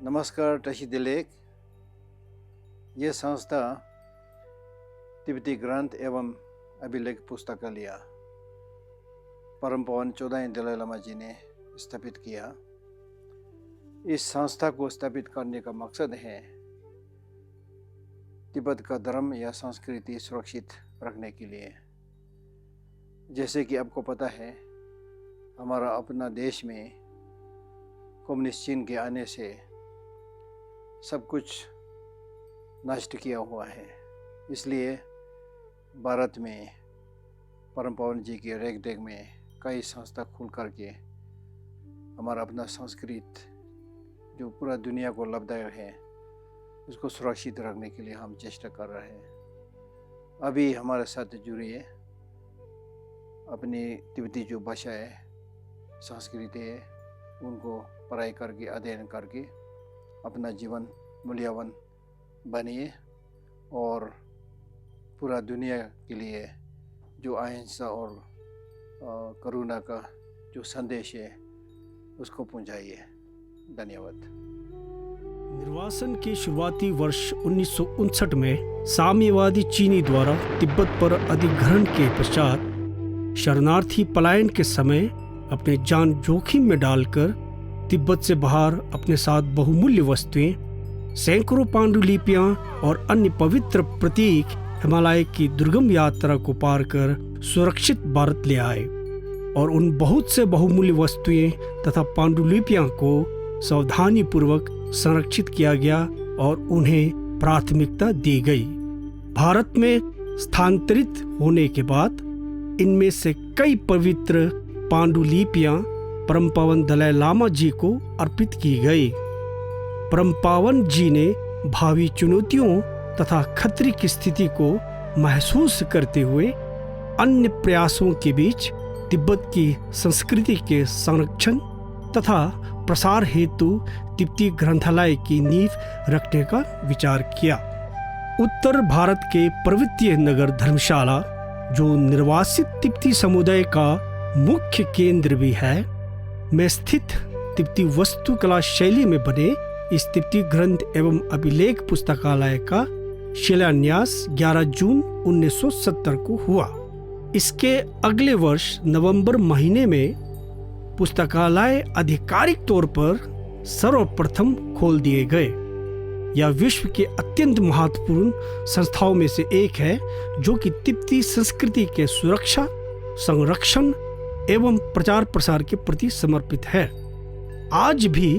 नमस्कार टशी दिलेक। ये संस्था तिब्बती ग्रंथ एवं अभिलेख पुस्तकालय परम पावन 14 दलाई लामा जी ने स्थापित किया। इस संस्था को स्थापित करने का मकसद है तिब्बत का धर्म या संस्कृति सुरक्षित रखने के लिए। जैसे कि आपको पता है, हमारा अपना देश में कम्युनिस्ट चीन के आने से सब कुछ नष्ट किया हुआ है। इसलिए भारत में परम पावन जी के रेख देख में कई संस्था खुल करके हमारा अपना संस्कृत जो पूरा दुनिया को लाभदायक है उसको सुरक्षित रखने के लिए हम चेष्टा कर रहे हैं। अभी हमारे साथ जुड़िए, अपनी तिब्बती जो भाषा है, संस्कृति है, उनको पढ़ाई करके अध्ययन करके अपना जीवन मूल्यवान बनिए और पूरा दुनिया के लिए जो अहिंसा और करुणा का जो संदेश है उसको पहुंचाइए। धन्यवाद। निर्वासन के शुरुआती वर्ष 1959 में साम्यवादी चीनी द्वारा तिब्बत पर अधिग्रहण के पश्चात शरणार्थी पलायन के समय अपने जान जोखिम में डालकर तिब्बत से बाहर अपने साथ बहुमूल्य वस्तुएं, सैकड़ों पांडुलिपियां और अन्य पवित्र प्रतीक हिमालय की दुर्गम यात्रा को पार कर सुरक्षित भारत ले आए और उन बहुत से बहुमूल्य वस्तुएं तथा पांडुलिपियां को सावधानी पूर्वक संरक्षित किया गया और उन्हें प्राथमिकता दी गई। भारत में स्थानांतरित होने के बाद इनमें से कई पवित्र पांडुलिपियां परम पावन दलाई लामा जी को अर्पित की गई। परम पावन जी ने भावी चुनौतियों तथा खतरे की स्थिति को महसूस करते हुए अन्य प्रयासों के बीच तिब्बत की संस्कृति के संरक्षण तथा प्रसार हेतु तिब्बती ग्रंथालय की नींव रखने का विचार किया। उत्तर भारत के पर्वतीय नगर धर्मशाला, जो निर्वासित तिब्बती समुदाय का मुख्य केंद्र भी है, में स्थित तिब्बती वास्तुकला शैली में बने इस तिब्बती ग्रंथ एवं अभिलेख पुस्तकालय का शिलान्यास 11 जून 1970 को हुआ। इसके अगले वर्ष नवंबर महीने में पुस्तकालय आधिकारिक तौर पर सर्वप्रथम खोल दिए गए। यह विश्व के अत्यंत महत्वपूर्ण संस्थाओं में से एक है जो कि तिब्बती संस्कृति के सुरक्षा, संरक्षण एवं प्रचार प्रसार के प्रति समर्पित है। आज भी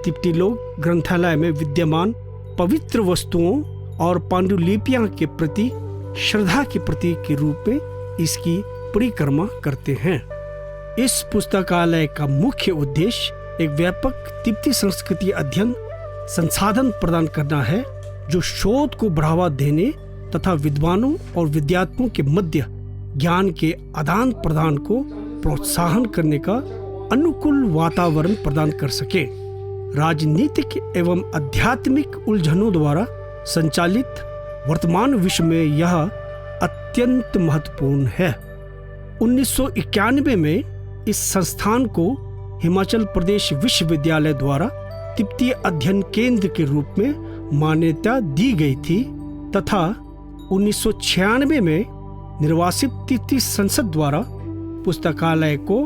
तिब्बती लोग ग्रंथालय में विद्यमान पवित्र वस्तुओं और पांडुलिपियां के प्रति श्रद्धा के प्रतीक के रूप में इसकी परिक्रमा करते हैं। इस पुस्तकालय का मुख्य उद्देश्य एक व्यापक तिब्बती संस्कृति अध्ययन संसाधन प्रदान करना है, जो शोध को बढ़ावा देने तथा विद्वानों और विद्यार्थियों के मध्य ज्ञान के आदान प्रदान को प्रोत्साहन करने का अनुकूल वातावरण प्रदान कर सके। राजनीतिक एवं आध्यात्मिक उलझनों द्वारा संचालित वर्तमान विश्व में यह अत्यंत महत्वपूर्ण है। 1991 में इस संस्थान को हिमाचल प्रदेश विश्वविद्यालय द्वारा तिब्बती अध्ययन केंद्र के रूप में मान्यता दी गई थी तथा 1996 में निर्वासित तिब्बती संसद द्वारा पुस्तकालय को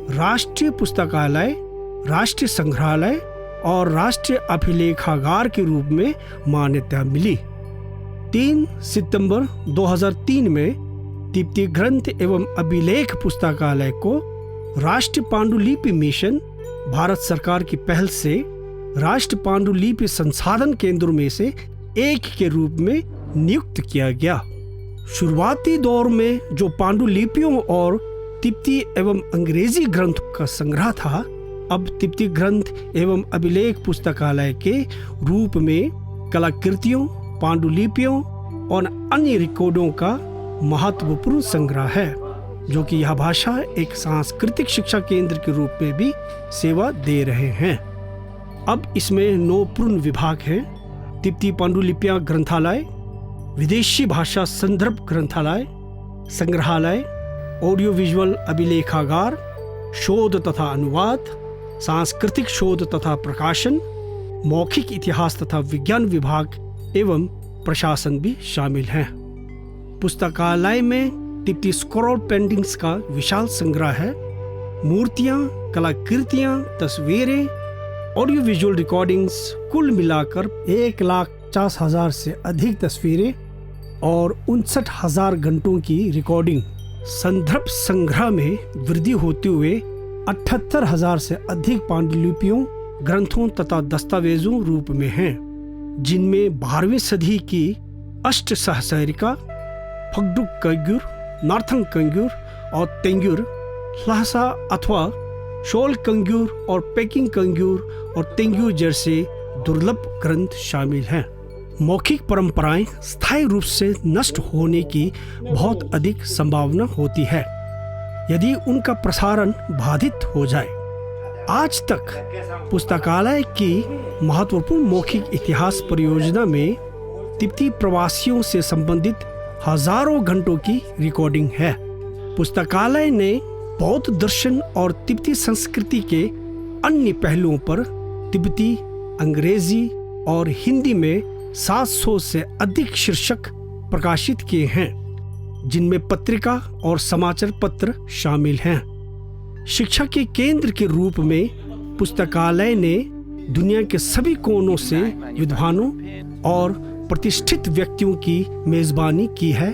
राष्ट्रीय पुस्तकालय, राष्ट्रीय संग्रहालय और राष्ट्रीय अभिलेखागार के रूप में मान्यता मिली। 3 सितंबर 2003 में तिब्बती ग्रंथ एवं अभिलेख पुस्तकालय को राष्ट्रीय पांडुलिपि मिशन भारत सरकार की पहल से राष्ट्रीय पांडुलिपि संसाधन केंद्रों में से एक के रूप में नियुक्त किया गया। शुरुआती दौर में जो पांडुलिपियों और तिब्बती एवं अंग्रेजी ग्रंथ का संग्रह था, अब तिब्बती ग्रंथ एवं अभिलेख पुस्तकालय के रूप में कलाकृतियों, पांडुलिपियों और अन्य रिकॉर्डों का महत्वपूर्ण संग्रह है, जो कि यह भाषा एक सांस्कृतिक शिक्षा केंद्र के रूप में भी सेवा दे रहे हैं। अब इसमें 9 पूर्ण विभाग हैं: तिब्बती पांडुलिपियां ग्रंथालय, विदेशी भाषा संदर्भ ग्रंथालय, संग्रहालय, ऑडियो विजुअल अभिलेखागार, शोध तथा अनुवाद, सांस्कृतिक शोध तथा प्रकाशन, मौखिक इतिहास तथा विज्ञान विभाग एवं प्रशासन भी शामिल हैं। पुस्तकालय में तिब्बती स्क्रॉल पेंटिंग्स का विशाल संग्रह है। मूर्तियां, कलाकृतियां, तस्वीरें, ऑडियो विजुअल रिकॉर्डिंग्स, कुल मिलाकर 1,50,000 से अधिक तस्वीरें और 59,000 घंटों की रिकॉर्डिंग। संदर्भ संग्रह में वृद्धि होते हुए 78,000 से अधिक पांडुलिपियों, ग्रंथों तथा दस्तावेजों रूप में हैं, जिनमें 12वीं सदी की अष्ट सहस्रिका, फगडुग कंग्यूर, नार्थंग कंग्यूर और तेंग्यूर, ल्हासा अथवा शोल कंग्यूर और पेकिंग कंग्यूर और तेंग्यूर जैसे दुर्लभ ग्रंथ शामिल हैं। मौखिक परंपराएं स्थायी रूप से नष्ट होने की बहुत अधिक संभावना होती है यदि उनका प्रसारण बाधित हो जाए। आज तक पुस्तकालय की महत्वपूर्ण मौखिक इतिहास परियोजना में तिब्बती प्रवासियों से संबंधित हजारों घंटों की रिकॉर्डिंग है। पुस्तकालय ने बौद्ध दर्शन और तिब्बती संस्कृति के अन्य पहलुओं पर तिब्बती, अंग्रेजी और हिंदी में 700 से अधिक शीर्षक प्रकाशित किए हैं, जिनमें पत्रिका और समाचार पत्र शामिल हैं। शिक्षा के केंद्र के रूप में पुस्तकालय ने दुनिया के सभी कोनों से विद्वानों और प्रतिष्ठित व्यक्तियों की मेजबानी की है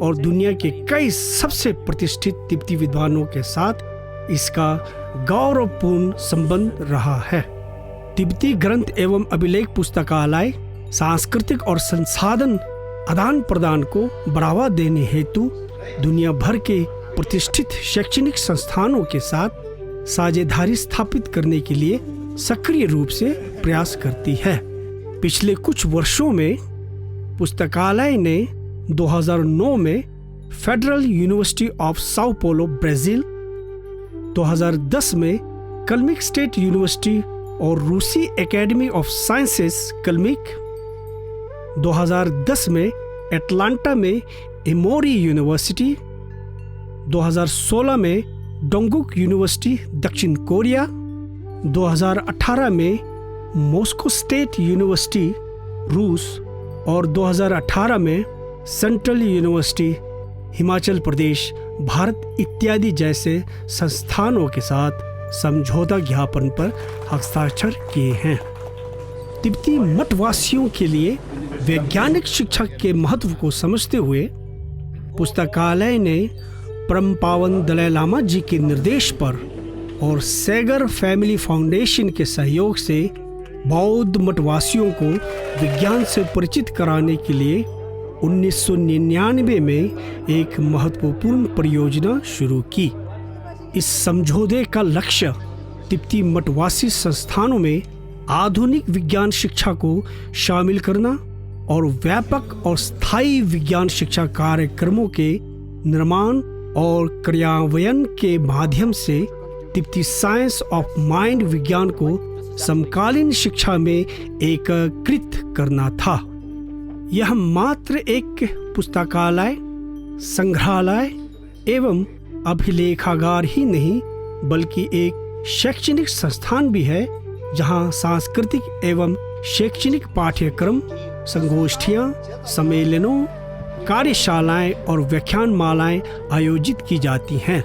और दुनिया के कई सबसे प्रतिष्ठित तिब्बती विद्वानों के साथ इसका गौरवपूर्ण संबंध रहा है। तिब्बती ग्रंथ एवं अभिलेख पुस्तकालय सांस्कृतिक और संसाधन आदान प्रदान को बढ़ावा देने हेतु दुनिया भर के प्रतिष्ठित शैक्षणिक संस्थानों के साथ साझेदारी स्थापित करने के लिए सक्रिय रूप से प्रयास करती है। पिछले कुछ वर्षों में पुस्तकालय ने 2009 में federal university of Sao Paulo Brazil, 2010 में कलमिक स्टेट यूनिवर्सिटी और रूसी एकेडमी ऑफ साइंसेस कलमिक, 2010 में एटलांटा में एमोरी यूनिवर्सिटी, 2016 में डोंगुक यूनिवर्सिटी दक्षिण कोरिया, 2018 में मॉस्को स्टेट यूनिवर्सिटी रूस और 2018 में सेंट्रल यूनिवर्सिटी हिमाचल प्रदेश भारत इत्यादि जैसे संस्थानों के साथ समझौता ज्ञापन पर हस्ताक्षर किए हैं। तिब्बती मठवासियों के लिए वैज्ञानिक शिक्षा के महत्व को समझते हुए पुस्तकालय ने परम पावन दलाई लामा जी के निर्देश पर और सैगर फैमिली फाउंडेशन के सहयोग से बौद्ध मठवासियों को विज्ञान से परिचित कराने के लिए 1999 में एक महत्वपूर्ण परियोजना शुरू की। इस समझौते का लक्ष्य तिब्बती मठवासी संस्थानों में आधुनिक विज्ञान शिक्षा को शामिल करना और व्यापक और स्थायी विज्ञान शिक्षा कार्यक्रमों के निर्माण और क्रियान्वयन के माध्यम से तिब्बती साइंस ऑफ माइंड विज्ञान को समकालीन शिक्षा में एकीकृत करना था। यह मात्र एक पुस्तकालय, संग्रहालय एवं अभिलेखागार ही नहीं बल्कि एक शैक्षणिक संस्थान भी है, जहां सांस्कृतिक एवं शैक्षणिक पाठ्यक्रम, संगोष्ठियां, सम्मेलनों, कार्यशालाएं और व्याख्यानमालाएं आयोजित की जाती हैं,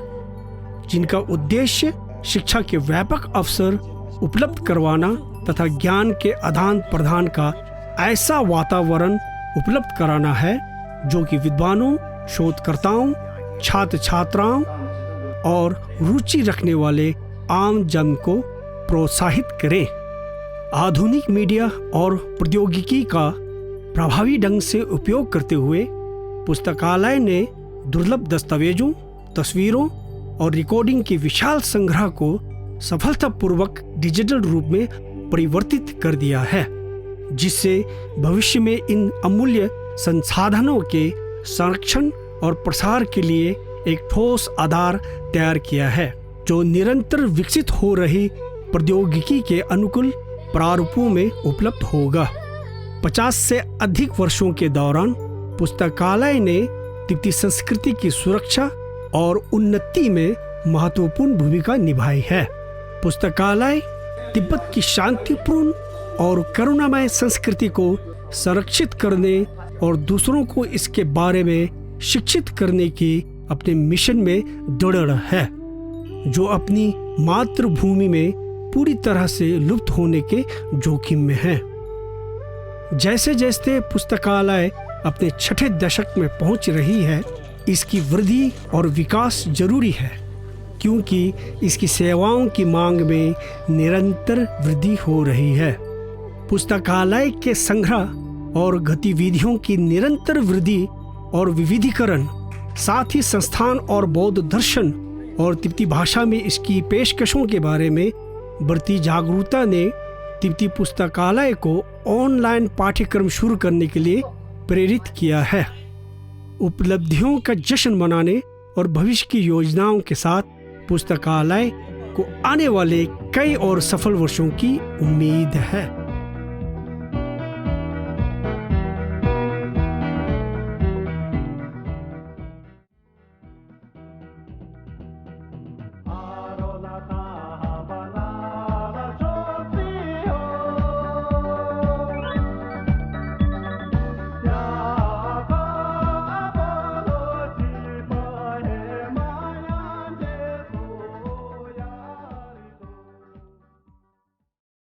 जिनका उद्देश्य शिक्षा के व्यापक अवसर उपलब्ध करवाना तथा ज्ञान के आदान प्रदान का ऐसा वातावरण उपलब्ध कराना है जो कि विद्वानों, शोधकर्ताओं, छात्र छात्राओं और रुचि रखने वाले आम जन को प्रोत्साहित करें। आधुनिक मीडिया और प्रौद्योगिकी का प्रभावी ढंग से उपयोग करते हुए पुस्तकालय ने दुर्लभ दस्तावेजों, तस्वीरों और रिकॉर्डिंग के विशाल संग्रह को सफलतापूर्वक डिजिटल रूप में परिवर्तित कर दिया है, जिससे भविष्य में इन अमूल्य संसाधनों के संरक्षण और प्रसार के लिए एक ठोस आधार तैयार किया है, जो निरंतर विकसित हो रही प्रौद्योगिकी के अनुकूल प्रारूपों में उपलब्ध होगा। 50 से अधिक वर्षों के दौरान पुस्तकालय ने तिब्बती संस्कृति की सुरक्षा और उन्नति में महत्वपूर्ण भूमिका निभाई है। पुस्तकालय तिब्बत की शांतिपूर्ण और करुणामय संस्कृति को संरक्षित करने और दूसरों को इसके बारे में शिक्षित करने की अपने मिशन में दृढ़ है, जो अपनी मातृभूमि में पूरी तरह से लुप्त होने के जोखिम में है। जैसे जैसे पुस्तकालय अपने छठे दशक में पहुंच रही है, इसकी वृद्धि और विकास जरूरी है, क्योंकि इसकी सेवाओं की मांग में निरंतर वृद्धि हो रही है। पुस्तकालय के संग्रह और गतिविधियों की निरंतर वृद्धि और विविधीकरण, साथ ही संस्थान और बौद्ध दर्शन और तिब्बती भाषा में इसकी पेशकशों के बारे में बढ़ती जागरूकता ने तिब्बती पुस्तकालय को ऑनलाइन पाठ्यक्रम शुरू करने के लिए प्रेरित किया है। उपलब्धियों का जश्न मनाने और भविष्य की योजनाओं के साथ पुस्तकालय को आने वाले कई और सफल वर्षों की उम्मीद है।